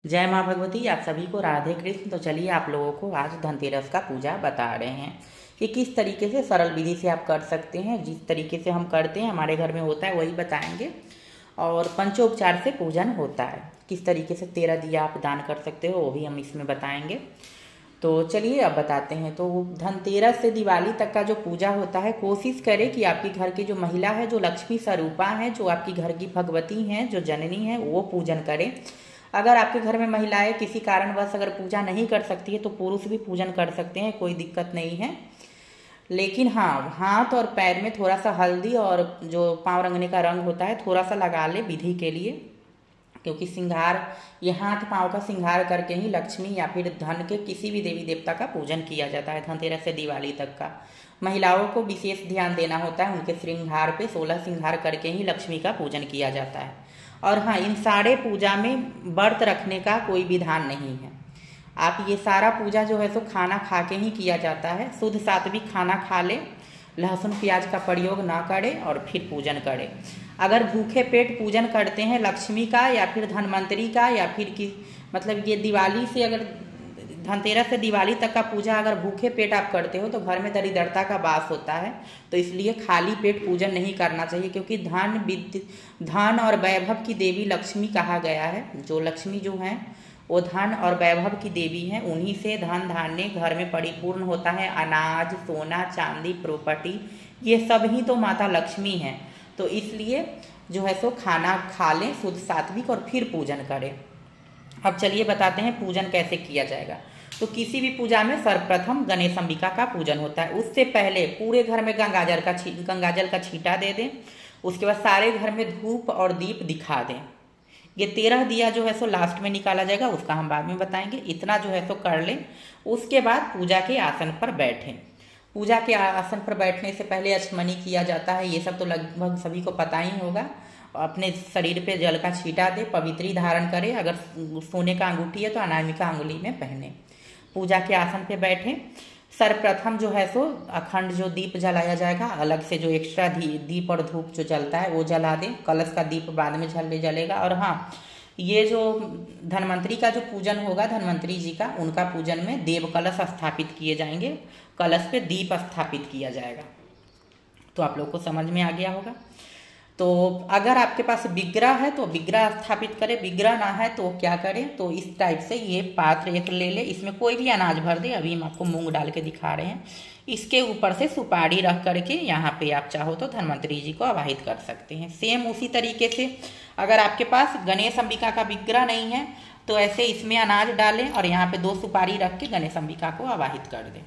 जय माँ भगवती। आप सभी को राधे कृष्ण। तो चलिए आप लोगों को आज धनतेरस का पूजा बता रहे हैं कि किस तरीके से सरल विधि से आप कर सकते हैं। जिस तरीके से हम करते हैं, हमारे घर में होता है, वही बताएंगे। और पंचोपचार से पूजन होता है, किस तरीके से 13 दिया आप दान कर सकते हो, वो भी हम इसमें बताएंगे। तो चलिए अब बताते हैं। तो धनतेरस से दिवाली तक का जो पूजा होता है, कोशिश करें कि आपके घर की जो महिला है, जो लक्ष्मी स्वरूपा है, जो आपकी घर की भगवती हैं, जो जननी है, वो पूजन करें। अगर आपके घर में महिलाएं किसी कारणवश अगर पूजा नहीं कर सकती है तो पुरुष भी पूजन कर सकते हैं, कोई दिक्कत नहीं है। लेकिन हाँ, हाथ और पैर में थोड़ा सा हल्दी और जो पाँव रंगने का रंग होता है थोड़ा सा लगा ले विधि के लिए, क्योंकि श्रृंगार, ये हाथ पाँव का श्रृंगार करके ही लक्ष्मी या फिर धन के किसी भी देवी देवता का पूजन किया जाता है। धनतेरस से दिवाली तक का महिलाओं को विशेष ध्यान देना होता है, उनके श्रृंगार पे 16 श्रृंगार करके ही लक्ष्मी का पूजन किया जाता है। और हाँ, इन सारे पूजा में व्रत रखने का कोई विधान नहीं है। आप ये सारा पूजा जो है तो खाना खा के ही किया जाता है। शुद्ध सात्विक खाना खा ले, लहसुन प्याज का प्रयोग ना करें और फिर पूजन करें। अगर भूखे पेट पूजन करते हैं लक्ष्मी का या फिर धनवंतरी का या फिर कि मतलब ये दिवाली से, अगर धनतेरस से दिवाली तक का पूजा अगर भूखे पेट आप करते हो तो घर में दरिद्रता का वास होता है। तो इसलिए खाली पेट पूजन नहीं करना चाहिए, क्योंकि धन और वैभव की देवी लक्ष्मी कहा गया है। जो लक्ष्मी जो है वो धन और वैभव की देवी हैं, उन्हीं से धन धान्य घर में परिपूर्ण होता है। अनाज, सोना, चांदी, प्रॉपर्टी, ये सब ही तो माता लक्ष्मी हैं। तो इसलिए जो है सो खाना खा लें शुद्ध सात्विक और फिर पूजन करें। अब चलिए बताते हैं पूजन कैसे किया जाएगा। तो किसी भी पूजा में सर्वप्रथम गणेश अंबिका का पूजन होता है। उससे पहले पूरे घर में गंगाजल का छींटा दे दें। उसके बाद सारे घर में धूप और दीप दिखा दें। ये 13 दिया जो है सो लास्ट में निकाला जाएगा, उसका हम बाद में बताएंगे। इतना जो है सो कर लें। उसके बाद पूजा के आसन पर बैठें। पूजा के आसन पर बैठने से पहले अचमनी किया जाता है, ये सब तो लगभग सभी को पता ही होगा। अपने शरीर पे जल का छींटा दे, पवित्री धारण करे। अगर सोने का अंगूठी है तो अनामिका अंगुली में पहने। पूजा के आसन पे बैठें। सर्वप्रथम जो है सो अखंड जो दीप जलाया जाएगा, अलग से जो एक्स्ट्रा दीप और धूप जो जलता है वो जला दें। कलश का दीप बाद में जलेगा। और हाँ, ये जो धनवंतरी का जो पूजन होगा, धनवंतरी जी का, उनका पूजन में देव कलश स्थापित किए जाएंगे। कलश पे दीप स्थापित किया जाएगा। तो आप लोग को समझ में आ गया होगा। तो अगर आपके पास विग्रह है तो विग्रह स्थापित करें, विग्रह ना है तो क्या करें। तो इस टाइप से ये पात्र एक ले ले, इसमें कोई भी अनाज भर दे। अभी हम आपको मूंग डाल के दिखा रहे हैं। इसके ऊपर से सुपारी रख करके यहाँ पे आप चाहो तो धनवंतरी जी को आवाहित कर सकते हैं। सेम उसी तरीके से अगर आपके पास गणेश अंबिका का विग्रह नहीं है तो ऐसे इसमें अनाज डालें और यहाँ पे 2 सुपारी रख के गणेश अंबिका को आवाहित कर दें।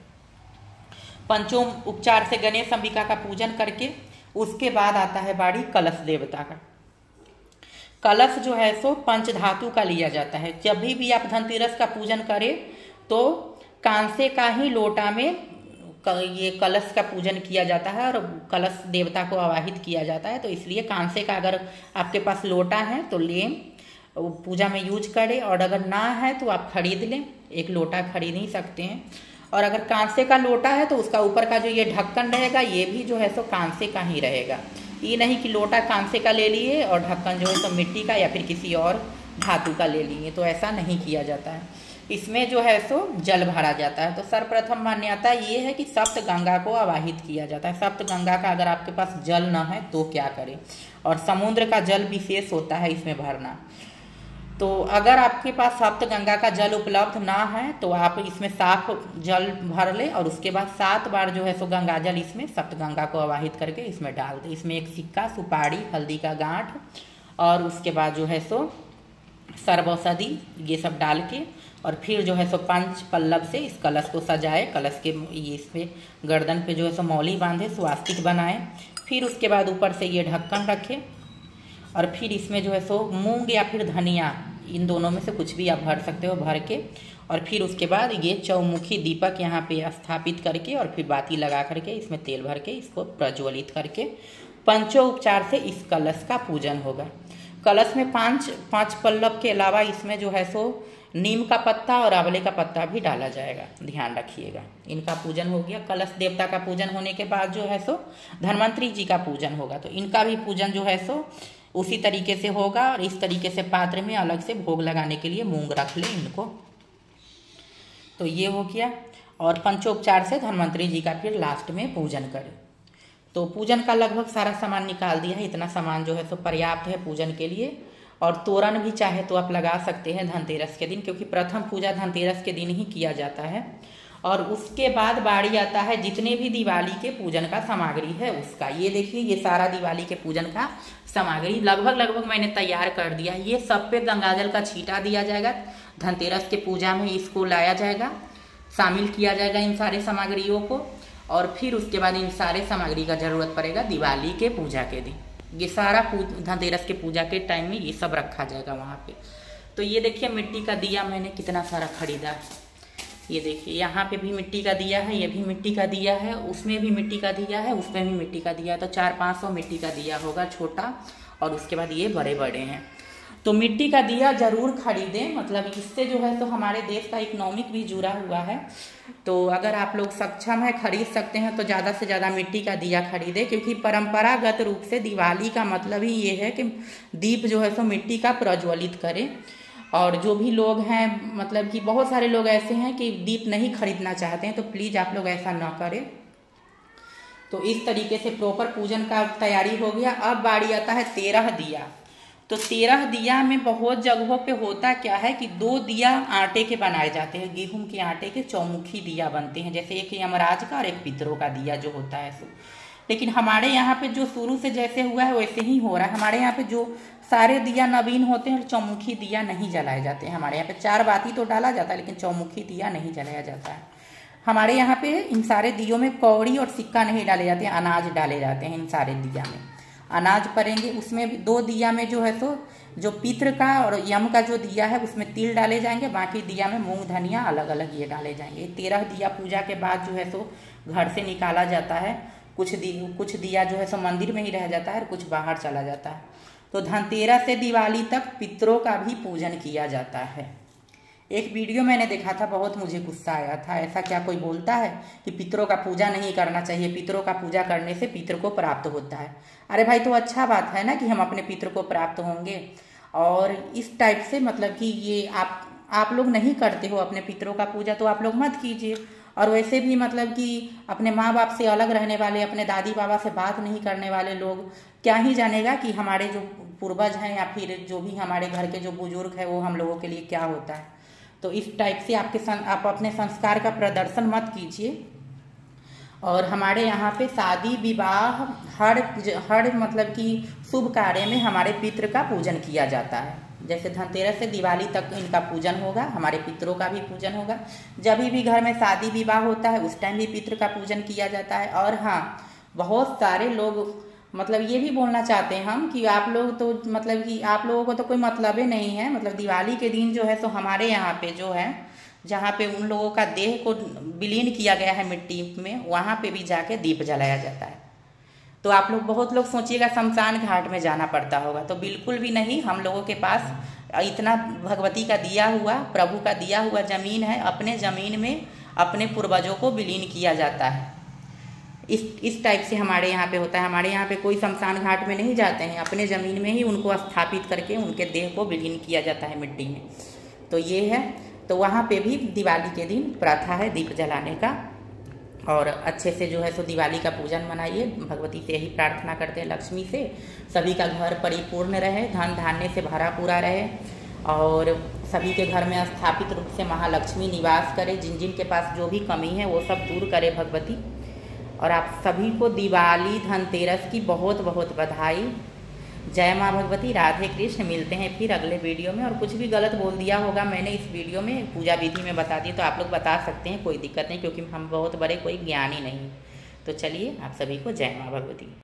पंचोम उपचार से गणेश अंबिका का पूजन करके उसके बाद आता है बारी कलश देवता का। कलश जो है सो पंच धातु का लिया जाता है। जब भी आप धनतेरस का पूजन करें तो कांसे का ही लोटा में ये कलश का पूजन किया जाता है और कलश देवता को आवाहित किया जाता है। तो इसलिए कांसे का अगर आपके पास लोटा है तो लें, पूजा में यूज करें। और अगर ना है तो आप खरीद लें, एक लोटा खरीद ही सकते हैं। और अगर कांसे का लोटा है तो उसका ऊपर का जो ये ढक्कन रहेगा, ये भी जो है सो कांसे का ही रहेगा। ये नहीं कि लोटा कांसे का ले लिए और ढक्कन जो है सो मिट्टी का या फिर किसी और धातु का ले लिए, तो ऐसा नहीं किया जाता है। इसमें जो है सो जल भरा जाता है। तो सर्वप्रथम मान्यता ये है कि सप्त गंगा को आवाहित किया जाता है। सप्त गंगा का अगर आपके पास जल न है तो क्या करें। और समुद्र का जल विशेष होता है इसमें भरना। तो अगर आपके पास सप्त गंगा का जल उपलब्ध ना है तो आप इसमें साफ जल भर ले और उसके बाद 7 बार जो है सो गंगा जल इसमें सप्त गंगा को आवाहित करके इसमें डाल दे। इसमें एक सिक्का, सुपारी, हल्दी का गांठ और उसके बाद जो है सो सर्वौषधि, ये सब डाल के और फिर जो है सो पंच पल्लव से इस कलश को सजाए। कलश के ये इस पे गर्दन पे जो है सो मौली बांधे, स्वास्तिक बनाए। फिर उसके बाद ऊपर से ये ढक्कन रखे और फिर इसमें जो है सो मूंग या फिर धनिया, इन दोनों में से कुछ भी आप भर सकते हो, भर के और फिर उसके बाद ये चौमुखी दीपक यहाँ पे स्थापित करके और फिर बाती लगा करके इसमें तेल भर के इसको प्रज्वलित करके पंचोपचार से इस कलश का पूजन होगा। कलश में 5 पल्लव के अलावा इसमें जो है सो नीम का पत्ता और आंवले का पत्ता भी डाला जाएगा, ध्यान रखिएगा। इनका पूजन हो गया। कलश देवता का पूजन होने के बाद जो है सो धनवंतरी जी का पूजन होगा। तो इनका भी पूजन जो है सो उसी तरीके से होगा। और इस तरीके से पात्र में अलग से भोग लगाने के लिए मूंग रख लें इनको। तो ये हो गया। और पंचोपचार से धन्वंतरि जी का फिर लास्ट में पूजन करें। तो पूजन का लगभग सारा सामान निकाल दिया है। इतना सामान जो है तो पर्याप्त है पूजन के लिए। और तोरण भी चाहे तो आप लगा सकते हैं धनतेरस के दिन, क्योंकि प्रथम पूजा धनतेरस के दिन ही किया जाता है। और उसके बाद बारी आता है जितने भी दिवाली के पूजन का सामग्री है उसका। ये देखिए, ये सारा दिवाली के पूजन का सामग्री लगभग मैंने तैयार कर दिया है। ये सब पे गंगाजल का छींटा दिया जाएगा। धनतेरस के पूजा में इसको लाया जाएगा, शामिल किया जाएगा इन सारे सामग्रियों को। और फिर उसके बाद इन सारे सामग्री का जरूरत पड़ेगा दिवाली के पूजा के दिन। ये सारा धनतेरस के पूजा के टाइम में ये सब रखा जाएगा वहाँ पे। तो ये देखिए, मिट्टी का दिया मैंने कितना सारा खरीदा है। ये देखिए, यहाँ पे भी मिट्टी का दिया है, ये भी मिट्टी का दिया है, उसमें भी मिट्टी का दिया है, उसमें भी मिट्टी का दिया है। तो 400-500 मिट्टी का दिया होगा छोटा। और उसके बाद ये बड़े बड़े हैं। तो मिट्टी का दिया जरूर खरीदें, मतलब इससे जो है तो हमारे देश का इकोनॉमिक भी जुड़ा हुआ है। तो अगर आप लोग सक्षम है, खरीद सकते हैं, तो ज़्यादा से ज़्यादा मिट्टी का दिया खरीदें। क्योंकि परंपरागत रूप से दिवाली का मतलब ही ये है कि दीप जो है तो मिट्टी का प्रज्वलित करें। और जो भी लोग हैं, मतलब कि बहुत सारे लोग ऐसे हैं कि दीप नहीं खरीदना चाहते हैं, तो प्लीज़ आप लोग ऐसा ना करें। तो इस तरीके से प्रॉपर पूजन का तैयारी हो गया। अब बारी आता है 13 दिया। तो 13 दिया में बहुत जगहों पे होता क्या है कि 2 दिया आटे के बनाए जाते हैं, गेहूं के आटे के चौमुखी दिया बनते हैं। जैसे एक यमराज का और एक पितरों का दिया जो होता है सो। लेकिन हमारे यहाँ पे जो शुरू से जैसे हुआ है वैसे ही हो रहा है। हमारे यहाँ पे जो सारे दिया नवीन होते हैं, चौमुखी दिया नहीं जलाए जाते हैं। हमारे यहाँ पे 4 बाती तो डाला जाता है, लेकिन चौमुखी दिया नहीं जलाया जाता है। हमारे यहाँ पे इन सारे दियों में कौड़ी और सिक्का नहीं डाले जाते हैं, अनाज डाले जाते हैं इन सारे दिया में। अनाज पड़ेंगे उसमें भी। 2 दिया में जो है तो जो पितृ का और यम का जो दिया है उसमें तिल डाले जाएंगे, बाकी दिया में मूंग धनिया अलग अलग ये डाले जाएंगे। 13 दिया पूजा के बाद जो है तो घर से निकाला जाता है। कुछ दिया जो है सो मंदिर में ही रह जाता है और कुछ बाहर चला जाता है। तो धनतेरस से दिवाली तक पितरों का भी पूजन किया जाता है। एक वीडियो मैंने देखा था, बहुत मुझे गुस्सा आया था। ऐसा क्या कोई बोलता है कि पितरों का पूजा नहीं करना चाहिए, पितरों का पूजा करने से पितर को प्राप्त होता है। अरे भाई, तो अच्छा बात है ना कि हम अपने पितर को प्राप्त होंगे। और इस टाइप से मतलब कि ये आप लोग नहीं करते हो अपने पितरों का पूजा, तो आप लोग मत कीजिए। और वैसे भी मतलब कि अपने माँ बाप से अलग रहने वाले, अपने दादी बाबा से बात नहीं करने वाले लोग क्या ही जानेगा कि हमारे जो पूर्वज हैं या फिर जो भी हमारे घर के जो बुजुर्ग है वो हम लोगों के लिए क्या होता है। तो इस टाइप से आप अपने संस्कार का प्रदर्शन मत कीजिए। और हमारे यहाँ पे शादी विवाह हर मतलब कि शुभ कार्य में हमारे पितृ का पूजन किया जाता है। जैसे धनतेरस से दिवाली तक इनका पूजन होगा, हमारे पितरों का भी पूजन होगा। जब भी घर में शादी विवाह होता है उस टाइम भी पितृ का पूजन किया जाता है। और हाँ, बहुत सारे लोग मतलब ये भी बोलना चाहते हैं हम कि आप लोग तो मतलब कि आप लोगों को तो कोई मतलब ही नहीं है। मतलब दिवाली के दिन जो है तो हमारे यहाँ पे जो है, जहाँ पे उन लोगों का देह को विलीन किया गया है मिट्टी में, वहाँ पे भी जाके दीप जलाया जाता है। तो आप लोग बहुत लोग सोचिएगा शमशान घाट में जाना पड़ता होगा, तो बिल्कुल भी नहीं। हम लोगों के पास इतना भगवती का दिया हुआ, प्रभु का दिया हुआ जमीन है। अपने जमीन में अपने पूर्वजों को विलीन किया जाता है। इस टाइप से हमारे यहाँ पे होता है। हमारे यहाँ पे कोई शमशान घाट में नहीं जाते हैं, अपने ज़मीन में ही उनको स्थापित करके उनके देह को विलीन किया जाता है मिट्टी में। तो ये है। तो वहाँ पे भी दिवाली के दिन प्रथा है दीप जलाने का। और अच्छे से जो है सो दिवाली का पूजन मनाइए। भगवती से यही प्रार्थना करते हैं, लक्ष्मी से, सभी का घर परिपूर्ण रहे, धन धान्य से भरा पूरा रहे और सभी के घर में स्थापित रूप से महालक्ष्मी निवास करे। जिन जिन के पास जो भी कमी है वो सब दूर करे भगवती। और आप सभी को दिवाली धनतेरस की बहुत बहुत बधाई। जय माँ भगवती, राधे कृष्ण। मिलते हैं फिर अगले वीडियो में। और कुछ भी गलत बोल दिया होगा मैंने इस वीडियो में, पूजा विधि में बता दी, तो आप लोग बता सकते हैं, कोई दिक्कत नहीं, क्योंकि हम बहुत बड़े कोई ज्ञानी नहीं। तो चलिए, आप सभी को जय माँ भगवती।